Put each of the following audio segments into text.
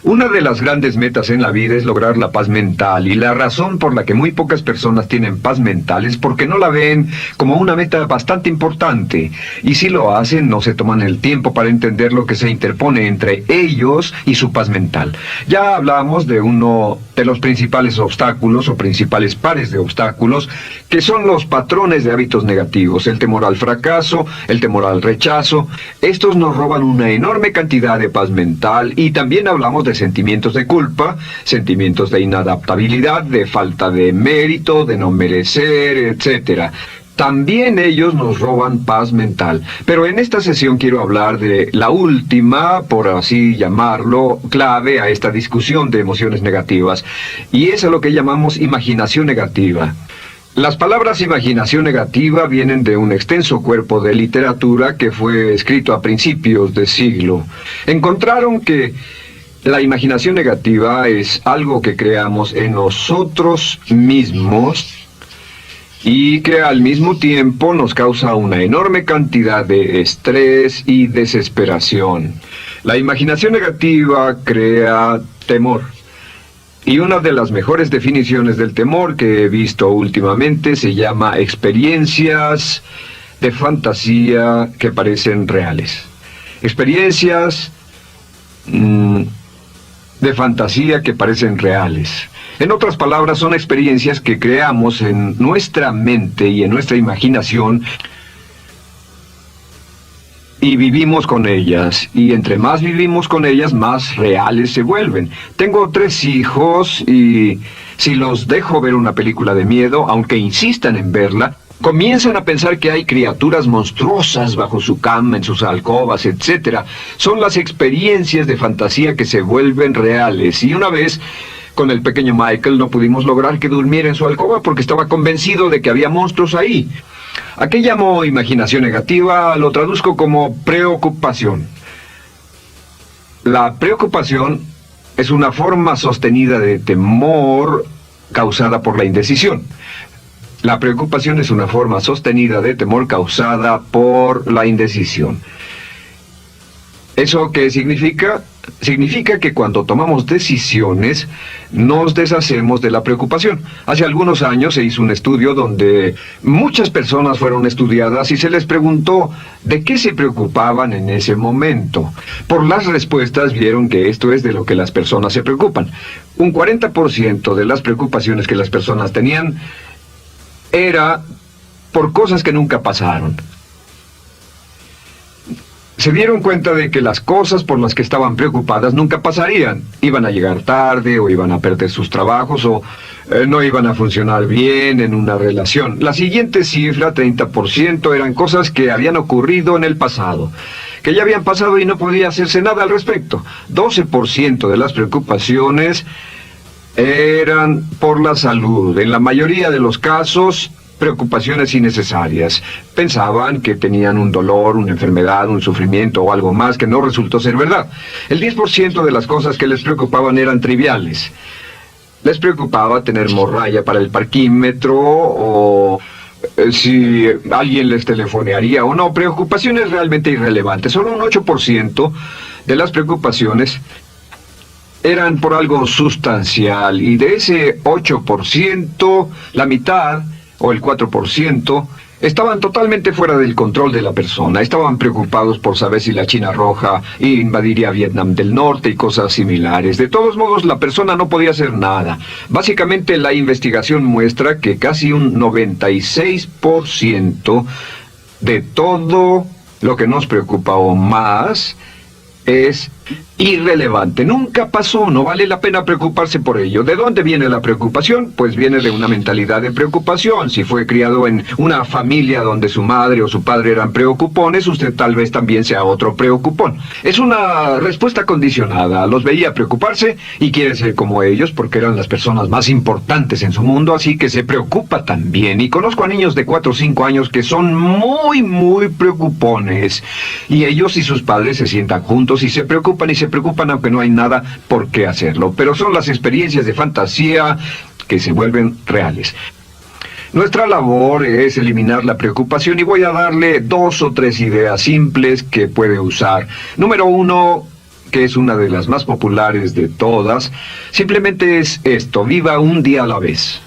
Una de las grandes metas en la vida es lograr la paz mental, y la razón por la que muy pocas personas tienen paz mental es porque no la ven como una meta bastante importante, y si lo hacen no se toman el tiempo para entender lo que se interpone entre ellos y su paz mental. Ya hablamos de uno de los principales obstáculos o principales pares de obstáculos, que son los patrones de hábitos negativos, el temor al fracaso, el temor al rechazo. Estos nos roban una enorme cantidad de paz mental, y también hablamos de sentimientos de culpa, sentimientos de inadaptabilidad, de falta de mérito, de no merecer, etc. También ellos nos roban paz mental. Pero en esta sesión quiero hablar de la última, por así llamarlo, clave a esta discusión de emociones negativas, y es a lo que llamamos imaginación negativa. Las palabras imaginación negativa vienen de un extenso cuerpo de literatura que fue escrito a principios de siglo. Encontraron que la imaginación negativa es algo que creamos en nosotros mismos y que al mismo tiempo nos causa una enorme cantidad de estrés y desesperación. La imaginación negativa crea temor. Y una de las mejores definiciones del temor que he visto últimamente se llama experiencias de fantasía que parecen reales. Experiencias de fantasía que parecen reales. En otras palabras, son experiencias que creamos en nuestra mente y en nuestra imaginación y vivimos con ellas, y entre más vivimos con ellas, más reales se vuelven. Tengo 3 hijos y si los dejo ver una película de miedo, aunque insistan en verla, comienzan a pensar que hay criaturas monstruosas bajo su cama, en sus alcobas, etc. Son las experiencias de fantasía que se vuelven reales. Y una vez, con el pequeño Michael, no pudimos lograr que durmiera en su alcoba porque estaba convencido de que había monstruos ahí. ¿A qué llamo imaginación negativa? Lo traduzco como preocupación. La preocupación es una forma sostenida de temor causada por la indecisión. La preocupación es una forma sostenida de temor causada por la indecisión. ¿Eso qué significa? Significa que cuando tomamos decisiones, nos deshacemos de la preocupación. Hace algunos años se hizo un estudio donde muchas personas fueron estudiadas y se les preguntó de qué se preocupaban en ese momento. Por las respuestas vieron que esto es de lo que las personas se preocupan. Un 40% de las preocupaciones que las personas tenían era por cosas que nunca pasaron. Se dieron cuenta de que las cosas por las que estaban preocupadas nunca pasarían. Iban a llegar tarde, o iban a perder sus trabajos, o no iban a funcionar bien en una relación. La siguiente cifra, 30%, eran cosas que habían ocurrido en el pasado, que ya habían pasado y no podía hacerse nada al respecto. 12% de las preocupaciones eran por la salud. En la mayoría de los casos, preocupaciones innecesarias. Pensaban que tenían un dolor, una enfermedad, un sufrimiento o algo más que no resultó ser verdad. El 10% de las cosas que les preocupaban eran triviales. Les preocupaba tener morralla para el parquímetro, o si alguien les telefonearía o no. Preocupaciones realmente irrelevantes. Solo un 8% de las preocupaciones eran por algo sustancial, y de ese 8%, la mitad, o el 4%, estaban totalmente fuera del control de la persona. Estaban preocupados por saber si la China Roja invadiría Vietnam del Norte y cosas similares. De todos modos, la persona no podía hacer nada. Básicamente, la investigación muestra que casi un 96% de todo lo que nos preocupa o más es irrelevante. Nunca pasó, no vale la pena preocuparse por ello. ¿De dónde viene la preocupación? Pues viene de una mentalidad de preocupación. Si fue criado en una familia donde su madre o su padre eran preocupones, usted tal vez también sea otro preocupón. Es una respuesta condicionada. Los veía preocuparse y quiere ser como ellos porque eran las personas más importantes en su mundo, así que se preocupa también. Y conozco a niños de 4 o 5 años que son muy preocupones, y ellos y sus padres se sientan juntos y se preocupan aunque no hay nada por qué hacerlo. Pero son las experiencias de fantasía que se vuelven reales. Nuestra labor es eliminar la preocupación, y voy a darle 2 o 3 ideas simples que puede usar. Número 1, que es una de las más populares de todas, simplemente es esto: viva un día a la vez.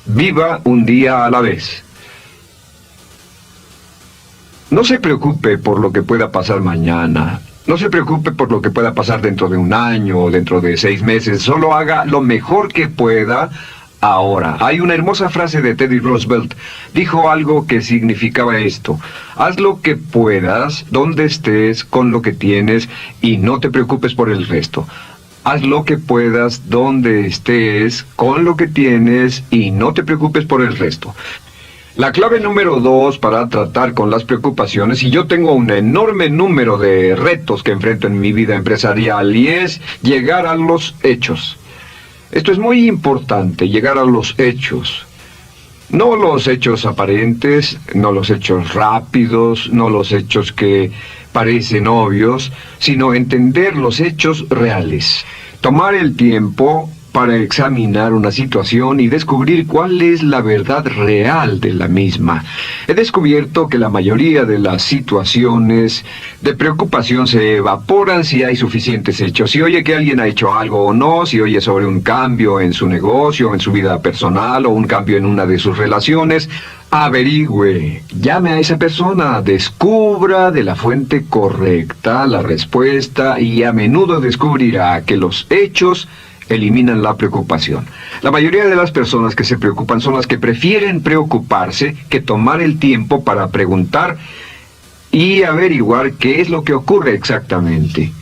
Viva un día a la vez. No se preocupe por lo que pueda pasar mañana. No se preocupe por lo que pueda pasar dentro de un año o dentro de 6 meses. Solo haga lo mejor que pueda ahora. Hay una hermosa frase de Teddy Roosevelt. Dijo algo que significaba esto: haz lo que puedas, donde estés, con lo que tienes, y no te preocupes por el resto. Haz lo que puedas, donde estés, con lo que tienes, y no te preocupes por el resto. La clave número 2 para tratar con las preocupaciones, y yo tengo un enorme número de retos que enfrento en mi vida empresarial, y es llegar a los hechos. Esto es muy importante, llegar a los hechos. No los hechos aparentes, no los hechos rápidos, no los hechos que parecen obvios, sino entender los hechos reales. Tomar el tiempo para examinar una situación y descubrir cuál es la verdad real de la misma. He descubierto que la mayoría de las situaciones de preocupación se evaporan si hay suficientes hechos. Si oye que alguien ha hecho algo o no, si oye sobre un cambio en su negocio, en su vida personal o un cambio en una de sus relaciones, averigüe, llame a esa persona, descubra de la fuente correcta la respuesta y a menudo descubrirá que los hechos eliminan la preocupación. La mayoría de las personas que se preocupan son las que prefieren preocuparse que tomar el tiempo para preguntar y averiguar qué es lo que ocurre exactamente.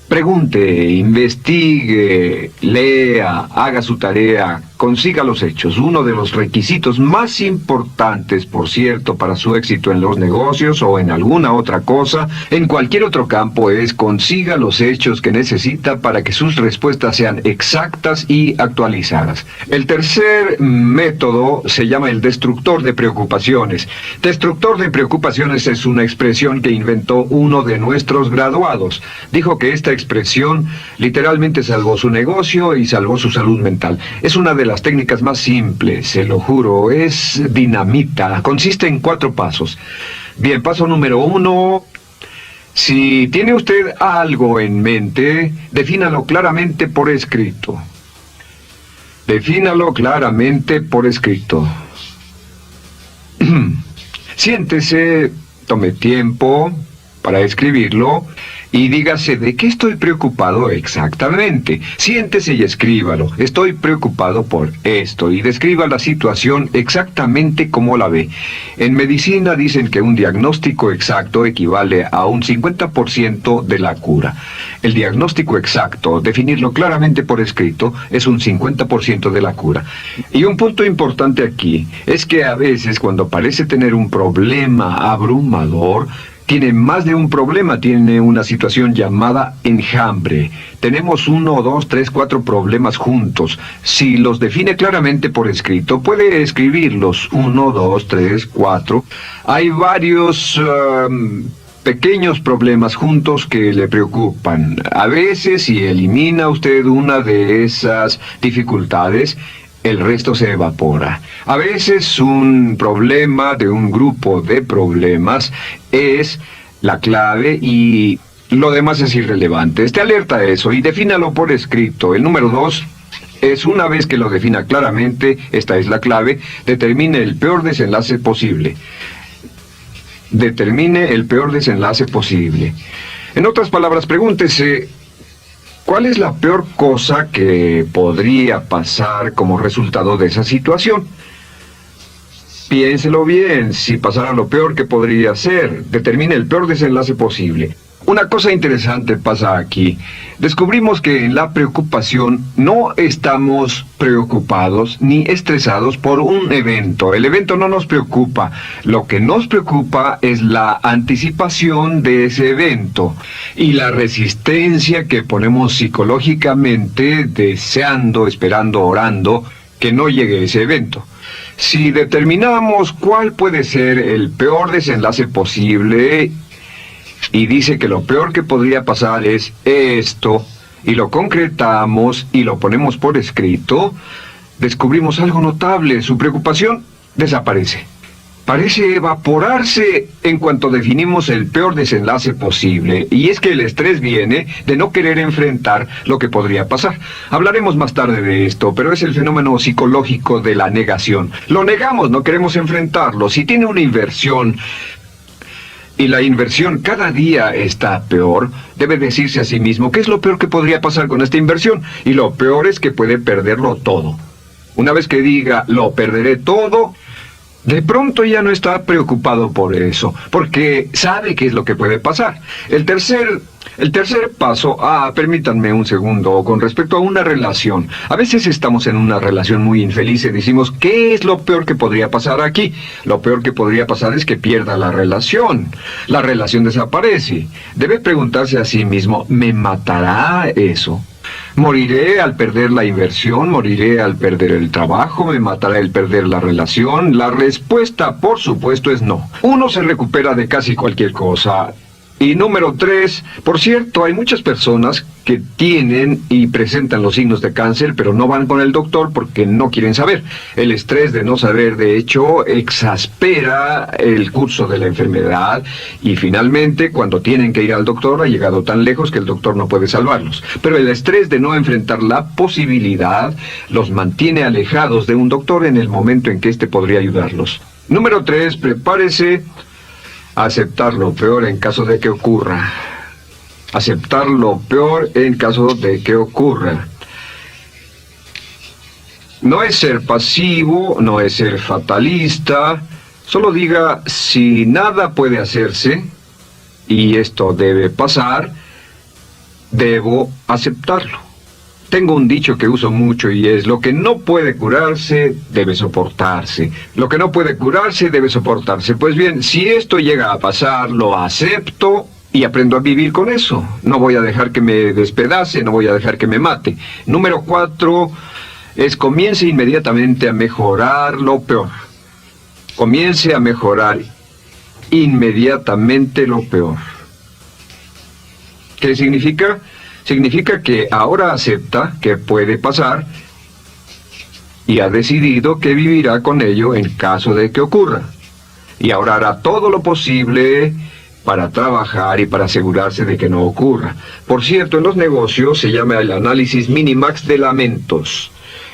Pregunte, investigue, lea, haga su tarea, consiga los hechos. Uno de los requisitos más importantes, por cierto, para su éxito en los negocios o en alguna otra cosa, en cualquier otro campo, es consiga los hechos que necesita para que sus respuestas sean exactas y actualizadas. El tercer método se llama el destructor de preocupaciones. Destructor de preocupaciones es una expresión que inventó uno de nuestros graduados. Dijo que esta expresión literalmente salvó su negocio y salvó su salud mental. Es una de las técnicas más simples, se lo juro, es dinamita. Consiste en 4 pasos. Bien, paso número 1. Si tiene usted algo en mente, defínalo claramente por escrito. Defínalo claramente por escrito. Siéntese, tome tiempo para escribirlo y dígase de qué estoy preocupado exactamente. Siéntese y escríbalo. Estoy preocupado por esto, y describa la situación exactamente como la ve. En medicina dicen que un diagnóstico exacto equivale a un 50% de la cura. El diagnóstico exacto, definirlo claramente por escrito, es un 50% de la cura. Y un punto importante aquí es que a veces cuando parece tener un problema abrumador, tiene más de un problema, tiene una situación llamada enjambre. Tenemos 1, 2, 3, 4 problemas juntos. Si los define claramente por escrito, puede escribirlos. 1, 2, 3, 4. Hay varios pequeños problemas juntos que le preocupan. A veces, si elimina usted una de esas dificultades, el resto se evapora. A veces un problema de un grupo de problemas es la clave y lo demás es irrelevante. Esté alerta a eso y defínalo por escrito. El número 2 es, una vez que lo defina claramente, esta es la clave, determine el peor desenlace posible. Determine el peor desenlace posible. En otras palabras, pregúntese: ¿cuál es la peor cosa que podría pasar como resultado de esa situación? Piénselo bien. Si pasara lo peor que podría ser, determine el peor desenlace posible. Una cosa interesante pasa aquí. Descubrimos que en la preocupación no estamos preocupados ni estresados por un evento. El evento no nos preocupa. Lo que nos preocupa es la anticipación de ese evento y la resistencia que ponemos psicológicamente, deseando, esperando, orando que no llegue ese evento. Si determinamos cuál puede ser el peor desenlace posible y dice que lo peor que podría pasar es esto, y lo concretamos y lo ponemos por escrito, descubrimos algo notable: su preocupación desaparece. parece evaporarse en cuanto definimos el peor desenlace posible, y es que el estrés viene de no querer enfrentar lo que podría pasar. Hablaremos más tarde de esto, pero es el fenómeno psicológico de la negación. Lo negamos, no queremos enfrentarlo. Si tiene una inversión y la inversión cada día está peor, debe decirse a sí mismo qué es lo peor que podría pasar con esta inversión, y lo peor es que puede perderlo todo. Una vez que diga, lo perderé todo, de pronto ya no está preocupado por eso, porque sabe qué es lo que puede pasar. El tercer paso, permítanme un segundo, con respecto a una relación. A veces estamos en una relación muy infeliz y decimos, ¿qué es lo peor que podría pasar aquí? Lo peor que podría pasar es que pierda la relación. La relación desaparece. Debe preguntarse a sí mismo, ¿me matará eso? ¿Moriré al perder la inversión? ¿Moriré al perder el trabajo? ¿Me matará el perder la relación? La respuesta, por supuesto, es no. Uno se recupera de casi cualquier cosa. Y número 3, por cierto, hay muchas personas que tienen y presentan los signos de cáncer, pero no van con el doctor porque no quieren saber. El estrés de no saber, de hecho, exaspera el curso de la enfermedad, y finalmente, cuando tienen que ir al doctor, ha llegado tan lejos que el doctor no puede salvarlos. Pero el estrés de no enfrentar la posibilidad los mantiene alejados de un doctor en el momento en que éste podría ayudarlos. Número 3, prepárese a aceptar lo peor en caso de que ocurra. Aceptar lo peor en caso de que ocurra. No es ser pasivo, no es ser fatalista. Solo diga, si nada puede hacerse, y esto debe pasar, debo aceptarlo. Tengo un dicho que uso mucho y es, lo que no puede curarse, debe soportarse. Lo que no puede curarse, debe soportarse. Pues bien, si esto llega a pasar, lo acepto y aprendo a vivir con eso. No voy a dejar que me despedace, no voy a dejar que me mate. Número 4 es, comience inmediatamente a mejorar lo peor. Comience a mejorar inmediatamente lo peor. ¿Qué significa? Significa que ahora acepta que puede pasar y ha decidido que vivirá con ello en caso de que ocurra. Y ahora hará todo lo posible para trabajar y para asegurarse de que no ocurra. Por cierto, en los negocios se llama el análisis minimax de lamentos.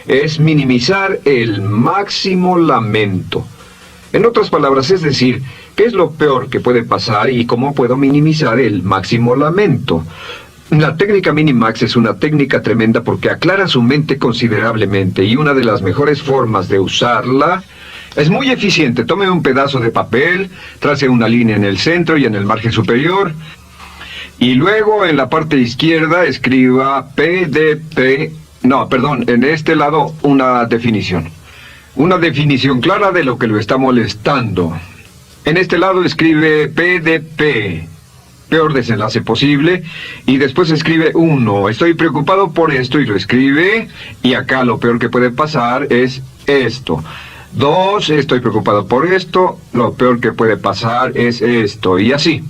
Es minimizar el máximo lamento. En otras palabras, es decir, ¿qué es lo peor que puede pasar y cómo puedo minimizar el máximo lamento? La técnica Minimax es una técnica tremenda porque aclara su mente considerablemente, y una de las mejores formas de usarla es muy eficiente. Tome un pedazo de papel, trace una línea en el centro y en el margen superior, y luego en la parte izquierda escriba en este lado una definición. Una definición clara de lo que lo está molestando. En este lado escribe PDP. Peor desenlace posible, y después escribe 1, estoy preocupado por esto, y lo escribe, y acá lo peor que puede pasar es esto. 2, estoy preocupado por esto, lo peor que puede pasar es esto, y así.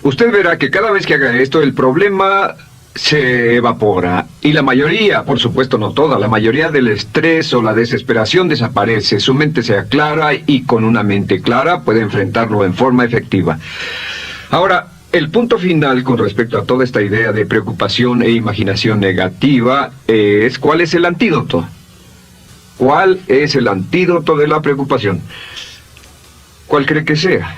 Usted verá que cada vez que haga esto, el problema se evapora, y la mayoría, por supuesto no toda, la mayoría del estrés o la desesperación desaparece, su mente se aclara, y con una mente clara puede enfrentarlo en forma efectiva. Ahora, el punto final con respecto a toda esta idea de preocupación e imaginación negativa es, ¿cuál es el antídoto? ¿Cuál es el antídoto de la preocupación? ¿Cuál cree que sea?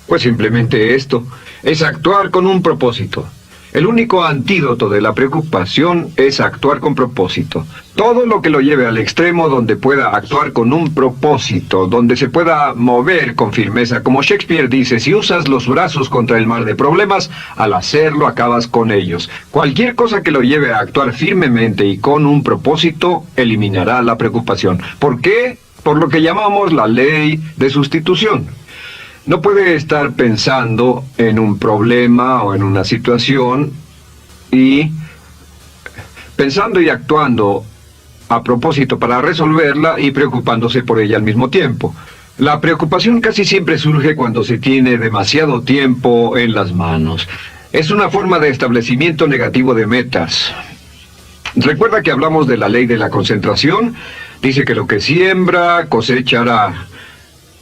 Pues simplemente esto, es actuar con un propósito. El único antídoto de la preocupación es actuar con propósito. Todo lo que lo lleve al extremo donde pueda actuar con un propósito, donde se pueda mover con firmeza. Como Shakespeare dice, si usas los brazos contra el mar de problemas, al hacerlo acabas con ellos. Cualquier cosa que lo lleve a actuar firmemente y con un propósito, eliminará la preocupación. ¿Por qué? Por lo que llamamos la ley de sustitución. No puede estar pensando en un problema o en una situación y pensando y actuando a propósito para resolverla y preocupándose por ella al mismo tiempo. La preocupación casi siempre surge cuando se tiene demasiado tiempo en las manos. Es una forma de establecimiento negativo de metas. ¿Recuerda que hablamos de la ley de la concentración? Dice que lo que siembra, cosechará.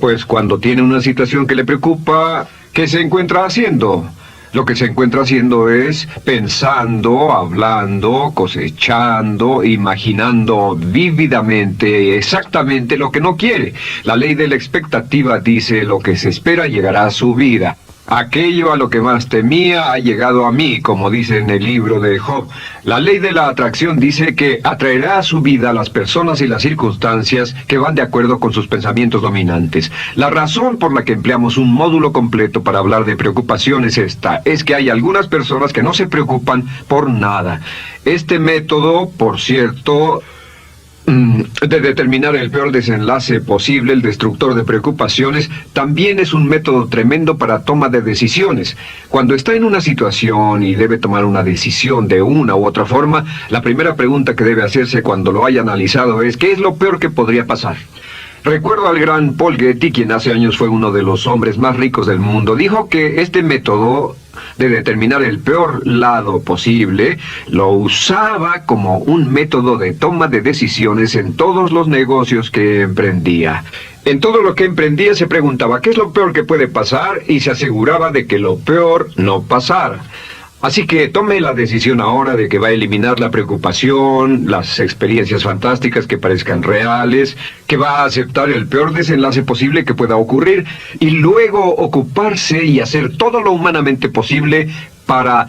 Pues cuando tiene una situación que le preocupa, ¿qué se encuentra haciendo? Lo que se encuentra haciendo es pensando, hablando, cosechando, imaginando vívidamente exactamente lo que no quiere. La ley de la expectativa dice: lo que se espera llegará a su vida. Aquello a lo que más temía ha llegado a mí, como dice en el libro de Job. La ley de la atracción dice que atraerá a su vida a las personas y las circunstancias que van de acuerdo con sus pensamientos dominantes. La razón por la que empleamos un módulo completo para hablar de preocupación es esta: es que hay algunas personas que no se preocupan por nada. Este método, por cierto, de determinar el peor desenlace posible, el destructor de preocupaciones, también es un método tremendo para toma de decisiones. Cuando está en una situación y debe tomar una decisión de una u otra forma, la primera pregunta que debe hacerse cuando lo haya analizado es: ¿qué es lo peor que podría pasar? Recuerdo al gran Paul Getty, quien hace años fue uno de los hombres más ricos del mundo. Dijo que este método de determinar el peor lado posible lo usaba como un método de toma de decisiones en todos los negocios que emprendía. En todo lo que emprendía se preguntaba: ¿qué es lo peor que puede pasar? Y se aseguraba de que lo peor no pasara. Así que tome la decisión ahora de que va a eliminar la preocupación, las experiencias fantásticas que parezcan reales, que va a aceptar el peor desenlace posible que pueda ocurrir y luego ocuparse y hacer todo lo humanamente posible para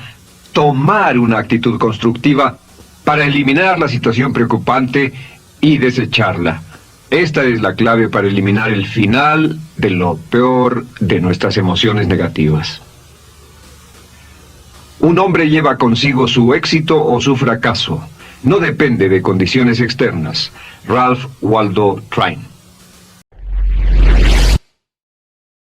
tomar una actitud constructiva, para eliminar la situación preocupante y desecharla. Esta es la clave para eliminar el final de lo peor de nuestras emociones negativas. Un hombre lleva consigo su éxito o su fracaso. No depende de condiciones externas. Ralph Waldo Trine.